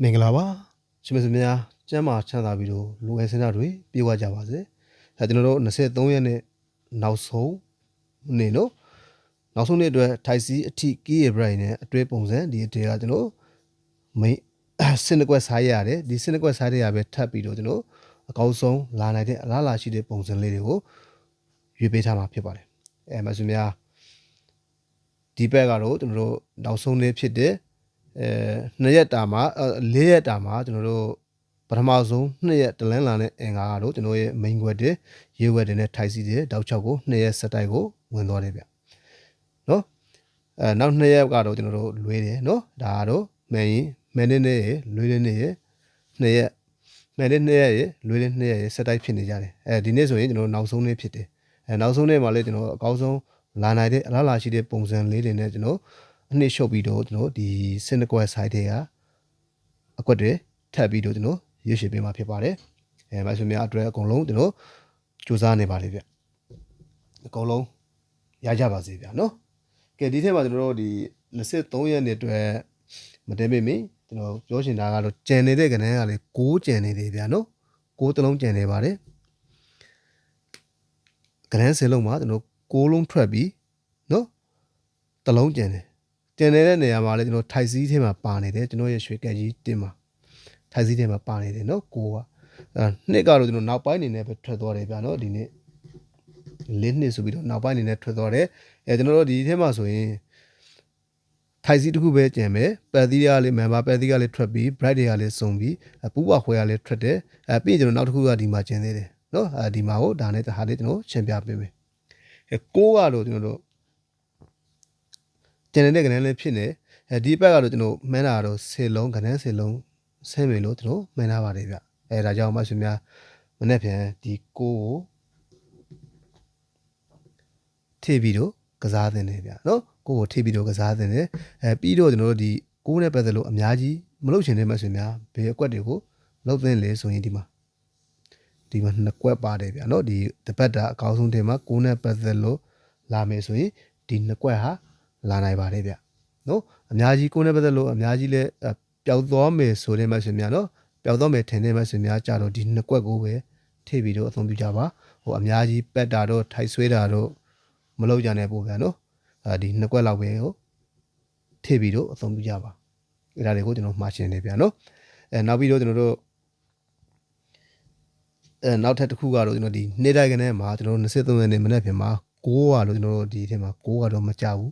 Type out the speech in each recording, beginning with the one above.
မင်္ဂလာပါရှင်မစများကျမ်းမာချမ်းသာပြီးတော့လူငယ်စင်တာတွေပြေဝကြပါစေကျွန်တော်တို့23ရက်နေ့နောက်ဆုံးနေ့နော်နောက်ဆုံးနေ့အတွက်ထိုက်စီအထိကီးရဘရိုင်နဲ့အတွဲပုံစံဒီအတေကကျွန်တော်မိတ်စင်ကွက်စားရတယ်ဒီစင်ကွက်စားတွေရပဲထပ်ပြီးတော့ကျွန်တော်အကောင်းဆုံးလာနိုင်တဲ့အလားအလာရှိတဲ့ပုံစံလေးတွေကိုရွေးပေးထားမှာဖြစ်ပါတယ်မစများဒီဘက်ကတော့ကျွန်တော်တို့နောက်ဆုံးနေ့ဖြစ်တဲ့2ရက်တာမှာ4ရက်တာမှာကျွန်တော်တို့ပထမဆုံး2ရက်တလန်းလာတဲ့အင်္ဂါကတော့ကျွန်တော်ရဲ့ main ခွက်တွေရေးခွက်တွေနဲ့ထိုက်စီတဲ့တောက်ချောက်ကို2ရက်ဆက်တိုက်ကိုဝင်သွားတယ်ဗျနော်နောက်2ရက်ကတော့ကျွန်တော်တို့လွေးတယ်နော်ဒါကတော့မန်နေနဲ့လွေးနေရဲ့2ရက်မန်နေ2ရက်ရဲ့လွေးနေ2ရက်ရဲ့ဆက်တိုက်ဖြစ်နေကြတယ်ဒီနေ့ဆိုရင်ကျွန်တော်နောက်ဆုံးနေ့ဖြစ်တယ်နောက်ဆုံးနေ့မှာလည်းကျွန်တော်အကောင်းဆုံးလာနိုင်တဲ့အလားလာရှိတဲ့ပုံစံလေးတွေနဲ့ကျွန်တော်အနှစ်ရှုပ်ပြီးတော့ကျွန်တော်ဒီစင်ကွက် site တွေကအကွက်တွေထပ်ပြီးတော့ကျွန်တော်ရွေးချယ်ပေးမှာဖြစ်ပါတယ်မဆွေများအတွက်အကုန်လုံးကျွန်တော်စူးစမ်းနေပါလေဗျအကုန်လုံးရကြပါစေဗျနော်ကဲဒီထက်မှာကျွန်တော်တို့ဒီ23ရက်နေ့အတွက်မတင်မိမိကျွန်တော်ပြောချင်တာကတော့ကြံနေတဲ့ကဏ္ဍကလေ6ကြံနေတယ်ဗျနော်6တလုံးကြံနေပါတယ်ကဏ္ဍ10လုံးမှာကျွန်တော်6လုံးထွက်ပြီးနော်တလုံးကြံတယ်ကြံနေတဲ့နေရာမှာလည်းကျွန်တော်ထိုက်စီးထဲမှာပါနေတယ်ကျွန်တော်ရဲ့ရွှေကက်ကြီးတင်မှာထိုက်စီးထဲမှာပါနေတယ်နော်ကိုကနှစ်ကတော့ကျွန်တော်နောက်ပိုင်းအနေနဲ့ပဲထွက်သွားတယ်ဗျာနော်ဒီနေ့၄နှစ်ဆိုပြီးတော့နောက်ပိုင်းအနေနဲ့ထွက်သွားတယ်ကျွန်တော်တို့ဒီထဲမှာဆိုရင်ထိုက်စီးတစ်ခုပဲကြံမယ်ပတ်သီးကလေး member ပတ်သီးကလေးထွက်ပြီး bright တွေကလေးစုံပြီးပူးပွားခွဲကလေးထွက်တယ်ပြီးရင်ကျွန်တော်နောက်တစ်ခုကဒီမှာကျန်သေးတယ်နော်ဒီမှာကိုဒါနဲ့ဟာလေးကျွန်တော်ရှင်းပြပေးမယ်ကိုကတော့ကျွန်တော်တို့ကျန်တဲ့ကဏ္ဍလေးဖြစ်နေဒီဘက်ကတော့ကျွန်တော်မှန်းတာတော့10လုံးကဏ္ဍ10လုံးဆင်းပြီလို့ကျွန်တော်မှန်းထားပါတယ်ဗျဒါကြောင့်မှရှင်များမနေ့ပြန်ဒီကိုထိပြီးတော့ကစားတင်တယ်ဗျနော်ကိုထိပြီးတော့ကစားတင်တယ်ပြီးတော့ကျွန်တော်တို့ဒီကိုနဲ့ပတ်သက်လို့အများကြီးမလုပ်ချင်တဲ့မှရှင်များဘယ်အကွက်တွေကိုလုပ်သင့်လဲဆိုရင်ဒီမှာ2ကွက်ပါတယ်ဗျနော်ဒီတပတ်တာအကောင်းဆုံးတင်မှာကိုနဲ့ပတ်သက်လို့လာမယ်ဆိုရင်ဒီ2ကွက်ဟာလာနိုင်ပါတယ်ဗျနော်အများကြီးကိုနဲ့ပတ်သက်လို့အများကြီးလဲပျောက်သွားမယ်ဆိုတဲ့မှရှင်များနော်ပျောက်သွားမယ်ထင်တဲ့မှရှင်များကြတော့ဒီ2ကွက်ကိုပဲထိပြီးတော့အသုံးပြုကြပါအများကြီးပက်တာတော့ထိုက်ဆွဲတာတော့မလုပ်ကြနဲ့ပို့ဗျာနော်ဒီ2ကွက်လောက်ပဲကိုထိပြီးတော့အသုံးပြုကြပါအဲ့ဒါတွေကိုကျွန်တော်မှားရှင်းနေဗျာနော်နောက်ပြီးတော့ကျွန်တော်တို့နောက်ထပ်တစ်ခုကတော့ကျွန်တော်ဒီနေ့တိုင်းကနေမှာကျွန်တော်23ရက်နေ့မနေ့ပြင်မှာ6ကလို့ကျွန်တော်တို့ဒီအထက်မှာ6ကတော့မကြဘူး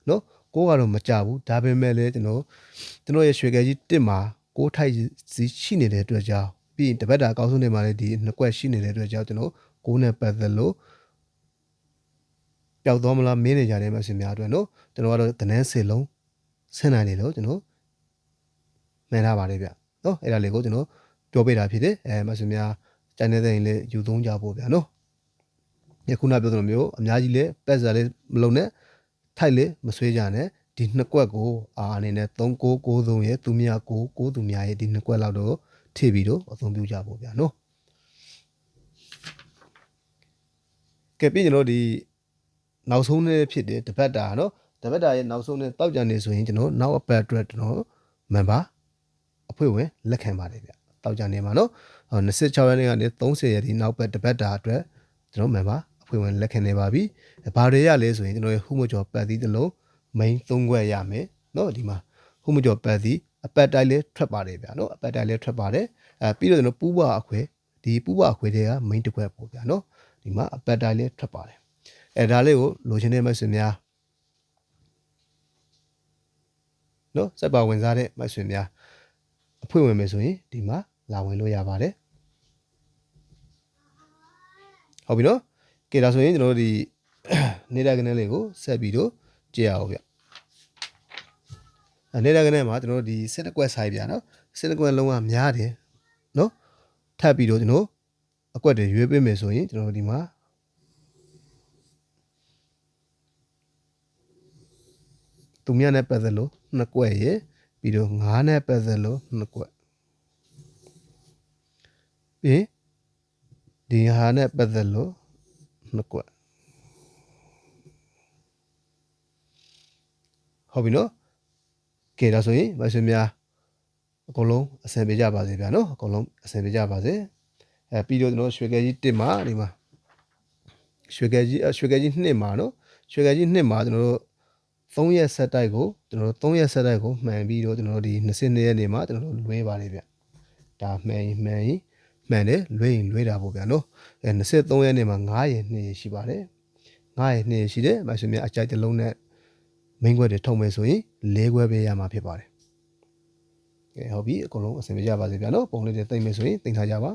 နော်6ကတော့မကြဘူးဒါပေမဲ့လည်းကျွန်တော်ရဲ့ရွှေကဲကြီး1မှာ6ထိုက်စီရှိနေတဲ့အတွက်ကြောင့်ပြီးရင်တပတ်တာအကောင်းဆုံးနေမှာလည်းဒီ2ကွက်ရှိနေတဲ့အတွက်ကြောင့်ကျွန်တော်6နဲ့ပတ်သက်လို့ပျောက်သွားမလားမင်းနေကြတယ်မှရှင်များအတွက်နော်ကျွန်တော်ကတော့ကနန်း10လုံးဆင်းနိုင်တယ်လို့ကျွန်တော်မှန်ထားပါတယ်ဗျနော်အဲ့ဒါလေးကိုကျွန်တော်ပြောပေးတာဖြစ်တယ်မှရှင်များကျန်တဲ့ရင်လေးယူသုံးကြဖို့ဗျာနော်ယခုနပြောသလိုမျိုးအများကြီးလည်းပက်စာလေးမလုံးနဲ့ထိုက်လေးမဆွေးကြနဲ့ဒီ2ကွက်ကိုအနေနဲ့3993ရဲ့သူမြ9သူမြရဲ့ဒီ2ကွက်လောက်တော့ထိပြီးတော့အသုံးပြုကြဖို့ဗျာနော်ကဲပြီးကျွန်တော်ဒီနောက်ဆုံးနေ့ဖြစ်တဲ့တပတ်တာနော်တပတ်တာရဲ့နောက်ဆုံးနေ့တောက်ကြနေဆိုရင်ကျွန်တော်နောက်အပတ်အတွက်ကျွန်တော် member အဖွဲ့ဝင်လက်ခံပါတယ်ဗျတောက်ကြနေမှာနော်26ရက်နေ့ကနေ30ရက်ဒီနောက်ပတ်တပတ်တာအတွက်ကျွန်တော် member အဖွဲ့ဝင်လက်ခံနေပါပြီဘာတွေရလဲဆိုရင်ကျွန်တော်ရဲ့ဟူးမကျော်ပတ်သီးတစ်လုံး main 3ခွက်ရမယ်နော်ဒီမှာဟူးမကျော်ပတ်သီးအပတ်တိုင်းလေးထွက်ပါတယ်ဗျာနော်အပတ်တိုင်းလေးထွက်ပါတယ်ပြီးတော့ကျွန်တော်ပူးပွားအခွဲဒီပူးပွားအခွဲတွေက main တစ်ခွက်ပေါ့ဗျာနော်ဒီမှာအပတ်တိုင်းလေးထွက်ပါတယ်ဒါလေးကိုလိုချင်တဲ့မဆွေများနော်စက်ပါဝင်စားတဲ့မဆွေများအဖွင့်ဝင်မယ်ဆိုရင်ဒီမှာလာဝင်လို့ရပါတယ်ဟုတ်ပြီနော်ကဲဒါဆိုရင်ကျွန်တော်တို့ဒီနေတာကနေလေးကိုဆက်ပြီးတော့ကြည့်ရအောင်ဗျနေတာကနေမှာကျွန်တော်တို့ဒီစက်တကွက်ဆိုင်ပြနော်စက်တကွက်လုံးကများတယ်နော်ထပ်ပြီးတော့ကျွန်တော်အကွက်တွေရွေးပေးမယ်ဆိုရင်ကျွန်တော်တို့ဒီမှာသူမြနဲ့ပတ်သက်လို့2ကွက်ရယ်ပြီးတော့9နဲ့ပတ်သက်လို့2ကွက်ပြီးဒီဟာနဲ့ပတ်သက်လို့2ကွက်ဟုတ်ပြီနော်ကဲဒါဆိုရင်မဆွေများ အကုန်လုံးအဆင်ပြေကြပါစေဗျာနော်အကုန်လုံးအဆင်ပြေကြပါစေပြီးတော့ကျွန်တော်ရွှေကဲကြီး1မှာဒီမှာရွှေကဲကြီး2မှာနော်ရွှေကဲကြီး2မှာကျွန်တော်တို့3ရက်ဆက်တိုက်ကိုကျွန်တော်တို့3ရက်ဆက်တိုက်ကိုမှန်ပြီးတော့ကျွန်တော်တို့ဒီ22ရက်နေ့မှာကျွန်တော်တို့လွှဲပါလေဗျဒါမှန်ရင်တယ်လွှဲရင်လွှဲတာပေါ့ဗျာနော်23ရက်နေ့မှာ9ရက်2ရက်ရှိပါတယ်9ရက်2ရက်ရှိတယ်မဆွေများအကြိုက်တစ်လုံးနဲ့မိန်းခွဲတွေထုံမယ်ဆိုရင်၄ခွဲပေးရမှာဖြစ်ပါတယ်ဟုတ်ပြီအကုန်လုံးအဆင်ပြေကြပါစေဗျာနော်ပုံလေးတွေသိမ့်မယ်ဆိုရင်သိမ့်ထားကြပါ